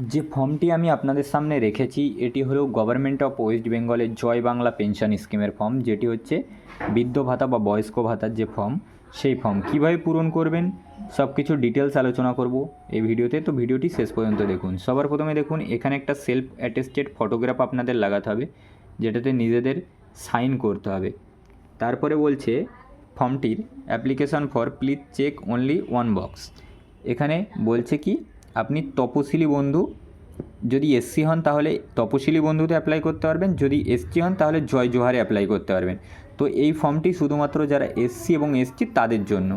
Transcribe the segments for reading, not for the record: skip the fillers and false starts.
যে ফর্মটি আমি আপনাদের সামনে রেখেছি এটি হলো গভর্নমেন্ট অফ ওয়েস্ট বেঙ্গলের জয় বাংলা পেনশন স্কিমের ফর্ম, যেটি হচ্ছে বৃদ্ধ ভাতা বা বয়স্ক ভাতার যে ফর্ম, সেই ফর্ম কীভাবে পূরণ করবেন সব কিছু ডিটেলস আলোচনা করব এই ভিডিওতে। তো ভিডিওটি শেষ পর্যন্ত দেখুন। সবার প্রথমে দেখুন এখানে একটা সেলফ অ্যাটেস্টেড ফটোগ্রাফ আপনাদের লাগাতে হবে, যেটাতে নিজেদের সাইন করতে হবে। তারপরে বলছে ফর্মটির application for please check only one box. এখানে বলছে কি আপনি তপশিলি বন্ধু যদি এসসি হন তাহলে তপশিলি বন্ধুতে অ্যাপ্লাই করতে পারবেন, যদি এসটি হন তাহলে জয় জোহারে অ্যাপ্লাই করতে পারবেন। তো এই ফর্মটি শুধুমাত্র যারা এসসি এবং এসটি তাদের জন্য,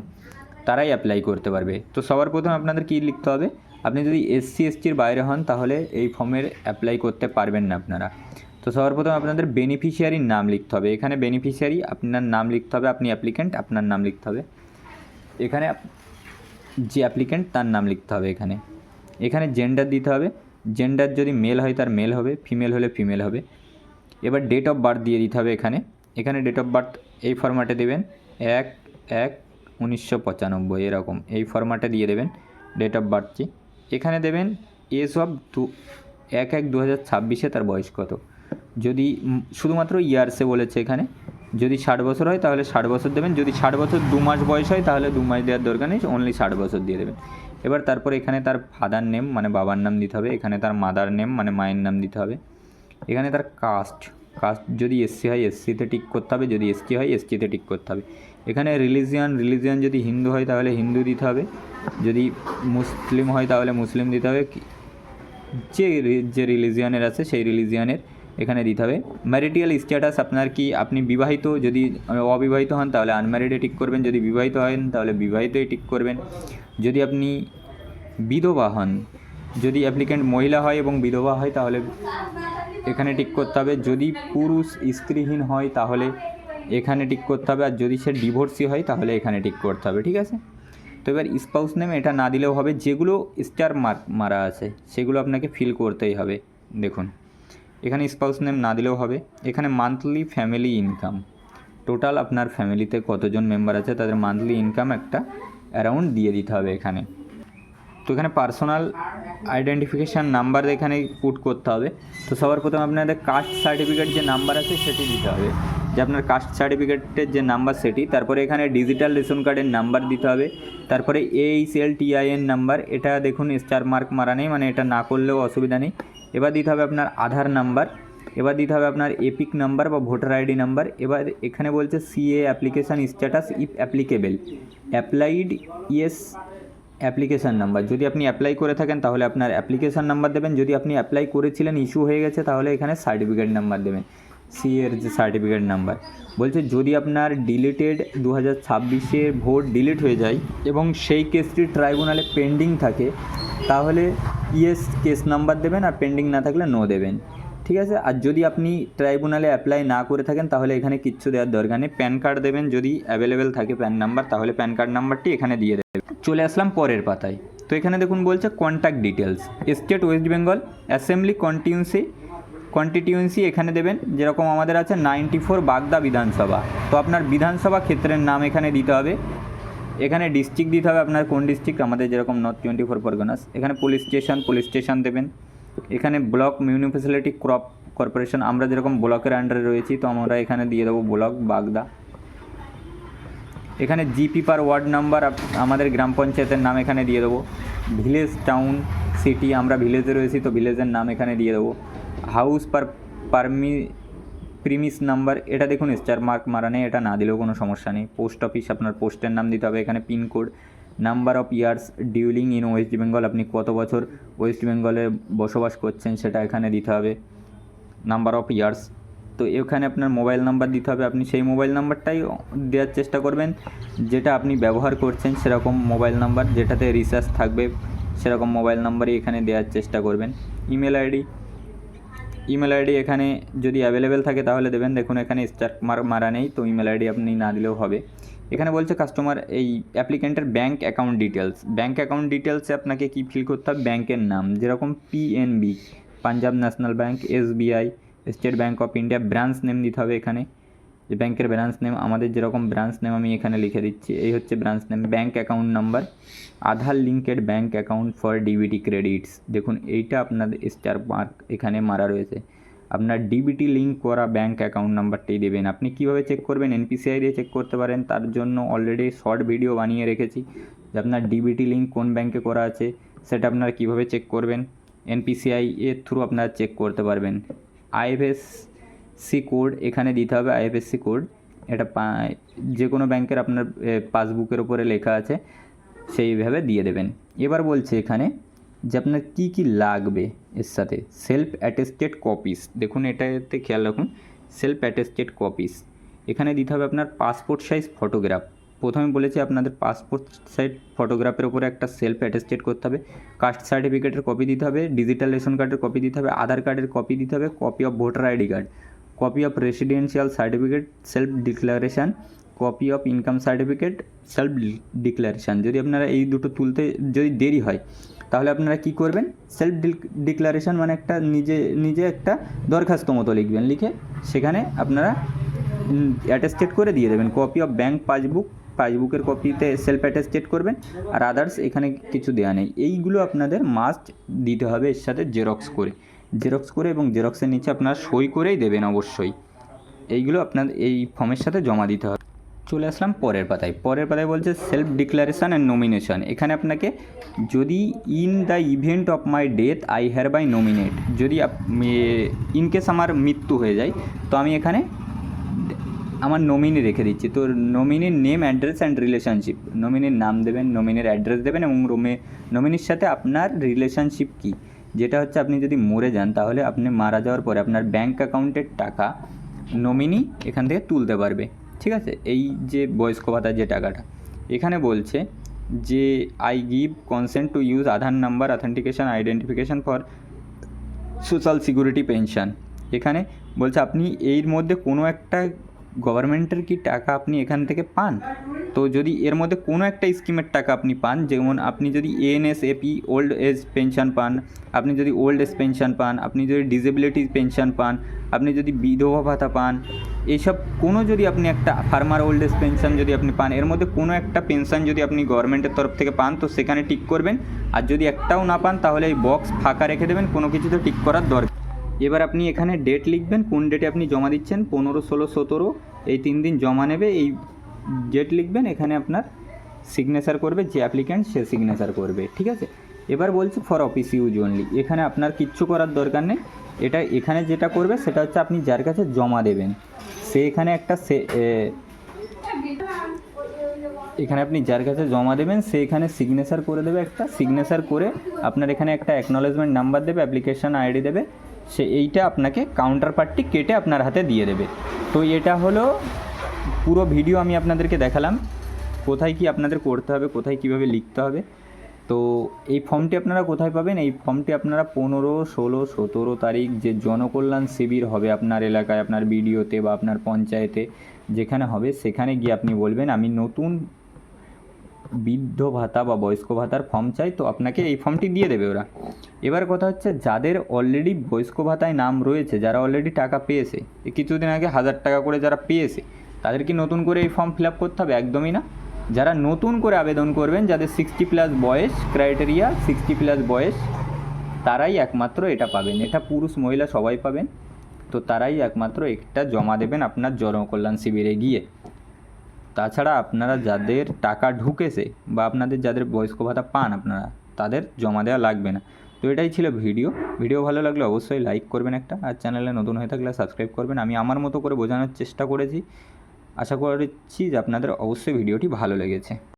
তারাই অ্যাপ্লাই করতে পারবে। তো সবার প্রথমে আপনাদের কী লিখতে হবে, আপনি যদি এসসি এসটির বাইরে হন তাহলে এই ফর্মের অ্যাপ্লাই করতে পারবেন না আপনারা। তো সবার প্রথমে আপনাদের বেনিফিশিয়ারির নাম লিখতে হবে। এখানে বেনিফিশিয়ারি আপনার নাম লিখতে হবে, আপনি অ্যাপ্লিক্যান্ট আপনার নাম লিখতে হবে। এখানে যে অ্যাপ্লিক্যান্ট তার নাম লিখতে হবে। এখানে জেন্ডার দিতে হবে, জেন্ডার যদি মেল হয় তার মেল হবে, ফিমেল হলে ফিমেল হবে। এবার ডেট অফ বার্থ দিয়ে দিতে হবে। এখানে ডেট অফ বার্থ এই ফরম্যাটে দেবেন 1/1/1995 এরকম এই ফরম্যাটে দিয়ে দেবেন ডেট অফ বার্থটি। এখানে দেবেন এজ অফ 1/1/2026 তার বয়স কত, যদি শুধুমাত্র ইয়ার্সে বলেছে এখানে, যদি 60 বছর হয় তাহলে 60 বছর দেবেন, যদি 60 বছর 2 মাস বয়স হয় তাহলে 2 মাস দেওয়ার দরকার নেই, অনলি 60 বছর দিয়ে দেবেন। এবার তারপরে এখানে তার ফাদার নেম মানে বাবার নাম দিতে হবে, এখানে তার মাদার নেম মানে মায়ের নাম দিতে হবে। এখানে তার কাস্ট যদি এসসি হয় এসসিতে টিক করতে হবে, যদি এসটি হয় এসটিতে টিক করতে হবে। এখানে রিলিজিয়ান যদি হিন্দু হয় তাহলে হিন্দু দিতে হবে, যদি মুসলিম হয় তাহলে মুসলিম দিতে হবে, যে রিলিজিয়ানের আছে সেই রিলিজিয়ানের এখানে দিতে হবে। ম্যারিটাল স্ট্যাটাস আপনার কি, আপনি বিবাহিত, যদি অবিবাহিত হন তাহলে আনম্যারিডে টিক করবেন, যদি বিবাহিত হন তাহলে বিবাহিতই টিক করবেন। যদি আপনি বিধবা হন, যদি অ্যাপ্লিক্যান্ট মহিলা হয় এবং বিধবা হয় তাহলে এখানে টিক করতে হবে, যদি পুরুষ স্ত্রীহীন হয় তাহলে এখানে টিক করতে হবে, আর যদি সে ডিভোর্সি হয় তাহলে এখানে টিক করতে হবে। ঠিক আছে, তো এবার স্পাউস নেম এটা না দিলেও হবে, যেগুলো স্টার মার্ক মারা আছে সেগুলো আপনাকে ফিল করতেই হবে। দেখুন এখানে স্পাউস নেম না দিলেও হবে। এখানে মান্থলি ফ্যামিলি ইনকাম, টোটাল আপনার ফ্যামিলিতে কতজন মেম্বার আছে তাদের মান্থলি ইনকাম একটা অ্যারাউন্ড দিয়ে দিতে হবে এখানে। তো এখানে পার্সোনাল আইডেন্টিফিকেশান নাম্বার এখানে পুট করতে হবে। তো সবার প্রথমে আপনাদের কাস্ট সার্টিফিকেট যে নাম্বার আছে সেটি দিতে হবে, যে আপনার কাস্ট সার্টিফিকেটের যে নাম্বার সেটি। তারপরে এখানে ডিজিটাল রেশন কার্ডের নাম্বার দিতে হবে। তারপরে AHLTIN নাম্বার, এটা দেখুন স্টার মার্ক মারা নেই, মানে এটা না করলেও অসুবিধা নেই। এবার দিতে হবে আপনার আধার নাম্বার, এবার দিতে হবে আপনার এপিক নাম্বার বা ভোটার আইডি নাম্বার। এবার এখানে বলছে CA application status if applicable, applied yes application number, যদি আপনি অ্যাপ্লাই করে থাকেন তাহলে আপনার অ্যাপ্লিকেশান নাম্বার দেবেন, যদি আপনি অ্যাপ্লাই করেছিলেন ইস্যু হয়ে গেছে তাহলে এখানে সার্টিফিকেট নাম্বার দেবেন, সিএর যে সার্টিফিকেট নাম্বার। বলছে যদি আপনার ডিলিটেড 2026-এর ভোট ডিলিট হয়ে যায় এবং সেই কেসটি ট্রাইব্যুনালে পেন্ডিং থাকে তাহলে ইয়েস কেস নাম্বার দেবেন, আর পেন্ডিং না থাকলে নো দেবেন। ঠিক আছে, আর যদি আপনি ট্রাইব্যুনালে অ্যাপ্লাই না করে থাকেন তাহলে এখানে কিচ্ছু দেওয়ার দরকার নেই। প্যান কার্ড দেবেন, যদি অ্যাভেলেবেল থাকে প্যান নাম্বার তাহলে প্যান কার্ড নাম্বারটি এখানে দিয়ে দেবেন। চলে আসলাম পরের পাতায়। তো এখানে দেখুন বলছে contact details, state West Bengal assembly constituency এখানে দেবেন, যেরকম আমাদের আছে 94 বাগদা বিধানসভা। তো আপনার বিধানসভা ক্ষেত্রের নাম এখানে দিতে হবে। এখানে ডিস্ট্রিক্ট দিতে হবে আপনার কোন ডিস্ট্রিক্ট, আমাদের যেরকম নর্থ 24 পরগনাস। এখানে পুলিশ স্টেশন দেবেন। এখানে ব্লক মিউনিসিপ্যালিটি কর্পোরেশন, আমরা যেরকম ব্লকের আন্ডারে রয়েছি তো আমরা এখানে দিয়ে দেবো ব্লক বাগদা। এখানে জিপি পার ওয়ার্ড নাম্বার আমাদের গ্রাম পঞ্চায়েতের নাম এখানে দিয়ে দেবো। ভিলেজ, টাউন, সিটি, আমরা ভিলেজে রয়েছি তো ভিলেজের নাম এখানে দিয়ে দেবো। হাউস প্রিমিস নাম্বার, এটা দেখুন স্টার মার্ক মারা নেই, এটা না দিলেও কোনো সমস্যা নেই। পোস্ট অফিস আপনার পোস্টের নাম দিতে হবে। এখানে pincode, number of years dwelling in West Bengal, আপনি কত বছর ওয়েস্ট বেঙ্গলে বসবাস করছেন সেটা এখানে দিতে হবে, নাম্বার অফ ইয়ার্স। তো এখানে আপনার মোবাইল নাম্বার দিতে হবে, আপনি সেই মোবাইল নাম্বারটাই দেওয়ার চেষ্টা করবেন যেটা আপনি ব্যবহার করছেন, সেরকম মোবাইল নাম্বার, যেটাতে রিচার্জ থাকবে সেরকম মোবাইল নাম্বারই এখানে দেওয়ার চেষ্টা করবেন। ইমেল আইডি এখানে যদি অ্যাভেলেবেল থাকে তাহলে দেবেন। দেখুন এখানে স্টার মারা নেই তো ইমেল আইডি আপনি না দিলেও হবে। এখানে বলছে কাস্টমার এই অ্যাপ্লিক্যান্টের ব্যাঙ্ক অ্যাকাউন্ট ডিটেলসে আপনাকে কি ফিল করতে হবে, ব্যাঙ্কের নাম, যেরকম PNB Punjab national bank, SBI, state bank of India, branch name দিতে হবে এখানে। যে ব্যাংকের ব্রাঞ্চ নেম, আমাদের যেরকম ব্রাঞ্চ নেম আমি এখানে লিখে দিচ্ছি, এই হচ্ছে branch name. Bank account number, Aadhaar linked bank account for DBT credits, দেখুন এইটা আপনাদের স্টার মার্ক এখানে মারা রয়েছে। আপনার ডিবিটি লিঙ্ক করা ব্যাংক অ্যাকাউন্ট নাম্বারটাই দেবেন। আপনি কীভাবে চেক করবেন? এনপিসিআই দিয়ে চেক করতে পারেন, তার জন্য অলরেডি শর্ট ভিডিও বানিয়ে রেখেছি যে আপনার ডিবিটি লিঙ্ক কোন ব্যাংকে করা আছে সেটা আপনারা কীভাবে চেক করবেন। এনপিসিআই এর থ্রু আপনারা চেক করতে পারবেন। আইএফএসসি কোড এখানে দিতে হবে, আইএফএসসি কোড, এটা যে কোনো ব্যাংকের আপনার পাসবুকের ওপরে লেখা আছে, সেইভাবে দিয়ে দেবেন। এবার বলছে এখানে যে আপনার কী কী লাগবে এর সাথে, সেলফ অ্যাটেস্টেড কপিস, দেখুন এটাতে খেয়াল রাখুন, সেলফ অ্যাটেস্টেড কপিস এখানে দিতে হবে আপনার পাসপোর্ট সাইজ ফটোগ্রাফ। প্রথমে বলেছি আপনাদের পাসপোর্ট সাইজ ফটোগ্রাফের উপরে একটা সেলফ অ্যাটেস্টেড করতে হবে, কাস্ট সার্টিফিকেটের কপি দিতে হবে, ডিজিটাল রেশন কার্ডের কপি দিতে হবে, আধার কার্ডের কপি দিতে হবে, copy of voter ID card, copy of residential certificate self declaration, copy of income certificate self declaration. যদি আপনারা এই দুটো তুলতে যদি দেরি হয় তাহলে আপনারা কি করবেন, সেলফ ডিক্লারেশান মানে একটা নিজে একটা দরখাস্ত মতো লিখবেন, লিখে সেখানে আপনারা অ্যাটেস্টেড করে দিয়ে দেবেন। কপি অফ ব্যাংক পাসবুকের কপিতে সেলফ অ্যাটেস্টেড করবেন, আর আদার্স এখানে কিছু দেওয়া নেই। এইগুলো আপনাদের মাস্ট দিতে হবে এর সাথে জেরক্স করে এবং জেরক্সের নিচে আপনারা সই করেই দেবেন অবশ্যই। এইগুলো আপনার এই ফর্মের সাথে জমা দিতে হবে। চলে আসলাম পরের পাতায় বলছে সেলফ ডিক্লারেশান অ্যান্ড নমিনেশন। এখানে আপনাকে যদি in the event of my death I hereby nominate, যদি ইনকেস আমার মৃত্যু হয়ে যায় তো আমি এখানে আমার নমিনি রেখে দিচ্ছি। তো নমিনির নেম, অ্যাড্রেস অ্যান্ড রিলেশনশিপ, নমিনির নাম দেবেন, নমিনির অ্যাড্রেস দেবেন এবং নমিনির সাথে আপনার রিলেশনশিপ কী, যেটা হচ্ছে আপনি যদি মরে যান তাহলে আপনি মারা যাওয়ার পরে আপনার ব্যাঙ্ক অ্যাকাউন্টের টাকা নমিনি এখান থেকে তুলতে পারবে, ঠিক আছে। এই যে বয়স্ক ভাতার যে টাকাটা এখানে বলছে যে I give consent to use Aadhaar number authentication identification for social security pension. এখানে বলছে আপনি এর মধ্যে কোনো একটা গভর্নমেন্টের কি টাকা আপনি এখান থেকে পান, তো যদি এর মধ্যে কোনো একটা স্কিমের টাকা আপনি পান, যেমন আপনি যদি এএনএসএপি ওল্ড এজ পেনশন পান, আপনি যদি ওল্ড এজ পেনশন পান, আপনি যদি ডিসেবিলিটি পেনশন পান, আপনি যদি বিধবা ভাতা পান, এইসব কোনো যদি আপনি একটা ফার্মার ওল্ড এজ পেনশন যদি আপনি পান, এর মধ্যে কোনো একটা পেনশন যদি আপনি গভর্নমেন্টের তরফ থেকে পান তো সেখানে টিক করবেন। আর যদি একটাও না পান তাহলে এই বক্স ফাঁকা রেখে দেবেন, কোনো কিছুতে টিক করার দরকার। এবার আপনি এখানে ডেট লিখবেন, কোন ডেটে আপনি জমা দিচ্ছেন, 15, 16, 17 এই 3 দিন জমা নেবে, এই ডেট লিখবেন। এখানে আপনার সিগনেচার করবে যে অ্যাপ্লিক্যান্ট, সে সিগনেচার করবে, ঠিক আছে। এবার বলছি ফর অফিস ইউজ অনলি, এখানে আপনার কিচ্ছু করার দরকার নেই। এখানে যেটা করবে সেটা হচ্ছে আপনি যার কাছে জমা দেবেন সে এখানে একটা এখানে আপনি যার কাছে জমা দেবেন সে এখানে সিগনেচার করে দেবে, একটা সিগনেচার করে আপনার এখানে একটা অ্যাকনলেজমেন্ট নাম্বার দেবে, অ্যাপ্লিকেশান আইডি দেবে, সে এইটা আপনাকে কাউন্টার পার্টটি কেটে আপনার হাতে দিয়ে দেবে। তো এটা হলো পুরো ভিডিও, আমি আপনাদেরকে দেখালাম কোথায় কি আপনাদের করতে হবে, কোথায় কিভাবে লিখতে হবে। তো এই ফর্মটি আপনারা কোথায় পাবেন? এই ফর্মটি আপনারা 15, 16, 17 তারিখ যে জনকল্যাণ শিবির হবে আপনার এলাকায়, আপনার বিডিওতে বা আপনার পঞ্চায়েতে যেখানে হবে সেখানে গিয়ে আপনি বলবেন আমি নতুন বৃদ্ধ ভাতা বা বয়স্ক ভাতার ফর্ম চাই, তো আপনাকে এই ফর্মটি দিয়ে দেবে ওরা। এবার কথা হচ্ছে যাদের অলরেডি বয়স্ক ভাতায় নাম রয়েছে, যারা অলরেডি টাকা পেয়েছে, কিছুদিন আগে 1000 টাকা করে যারা পেয়েছে, তাদের কি নতুন করে এই ফর্ম ফিল আপ করতে হবে? একদমই না। যারা নতুন করে আবেদন করবেন, যাদের 60+ বয়স ক্রাইটেরিয়া, 60+ বয়স, তারাই একমাত্র এটা পাবেন। এটা পুরুষ মহিলা সবাই পাবেন, তো তারাই একমাত্র এটা জমা দেবেন আপনার জনকল্যাণ শিবিরে গিয়ে। তাছাড়া আপনারা যাদের টাকা ঢুকেছে বা আপনাদের যাদের বয়স্ক ভাতা পান আপনারা, তাদের জমা দেওয়া লাগবে না। তো এটাই ছিল ভিডিও ভালো লাগলে অবশ্যই লাইক করবেন একটা, আর চ্যানেলে নতুন হয়ে থাকলে সাবস্ক্রাইব করবেন। আমি আমার মতো করে বোঝানোর চেষ্টা করেছি, আশা করছি যে আপনাদের অবশ্যই ভিডিওটি ভালো লেগেছে।